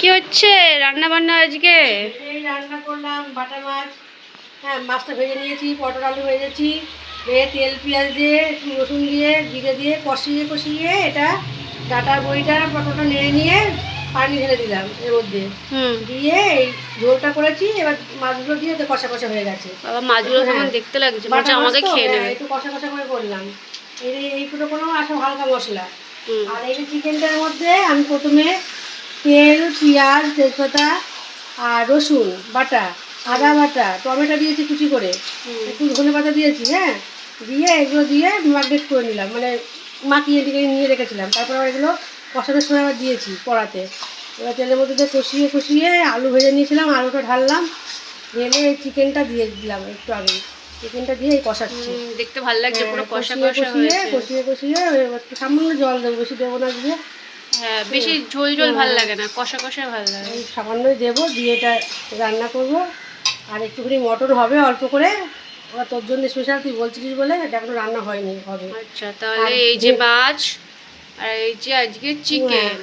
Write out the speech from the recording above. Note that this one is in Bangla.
কি হচ্ছে রান্না বান্না আজকে? এই রান্না করলাম বাটা মাছ। হ্যাঁ, মাছটা ভেজে নিয়েছি, পটল আলু ভেজেছি, ভেজে তেল পেঁয়াজ দিয়ে একটু রসুন দিয়ে জিরে দিয়ে কষিয়ে কষিয়ে এটা ডাটার বড়িটা পটলটা নেড়ে নিয়ে পানি ঢেলে দিলাম এর মধ্যে, দিয়ে এই ঝোলটা করেছি। এবার মাছগুলো দিয়ে তো কষা কষা হয়ে গেছে। বাবা মাছগুলো কেমন দেখতে লাগছে, বাটা মাছ আমাকে তো, খেয়ে নেবে। একটু কষা কষা করে করলাম। এইগুলো কোনো আসলে হালকা মশলা। আর এই চিকেনটার মধ্যে আমি প্রথমে তেল পেঁয়াজ তেজপাতা আর রসুন বাটা, আদা বাটা, টমেটো দিয়েছি কুচি করে, একটু ধনে পাতা দিয়েছি, হ্যাঁ, দিয়ে এগুলো দিয়ে ম্যারিনেট করে নিলাম, মানে মাখিয়ে নিয়ে রেখেছিলাম। তারপর আবার এগুলো কষানোর সময় আবার দিয়েছি কড়াতে। এবার তেলের মধ্যে দিয়ে কষিয়ে কষিয়ে আলু ভেজে নিয়েছিলাম, আলুটা ঢাললাম, ঢেলে এই চিকেনটা দিয়ে দিলাম একটু আগে। চিকেনটা দিয়ে কষাচ্ছি, দেখতে ভালো লাগছে, পুরো কষা কষিয়ে কষা কষিয়ে হয়েছে। কষিয়ে কষিয়ে একটু সামান্য জল দেবো, বেশি দেবো না দিয়ে। হ্যাঁ, বেশি ঝোল ঝোল ভালো লাগে না, কষা কষা ভালো লাগে। এই সামান্যই দেবো, দিয়ে এটা রান্না করবো। আর একটুখানি মটর হবে অল্প করে, ওরা তোর জন্য স্পেশাল, তুই বলছিস বলে এটা এখনো রান্না হয়নি, হবে। আচ্ছা, তাহলে এই যে মাছ আর এই যে আজকে চিকেন।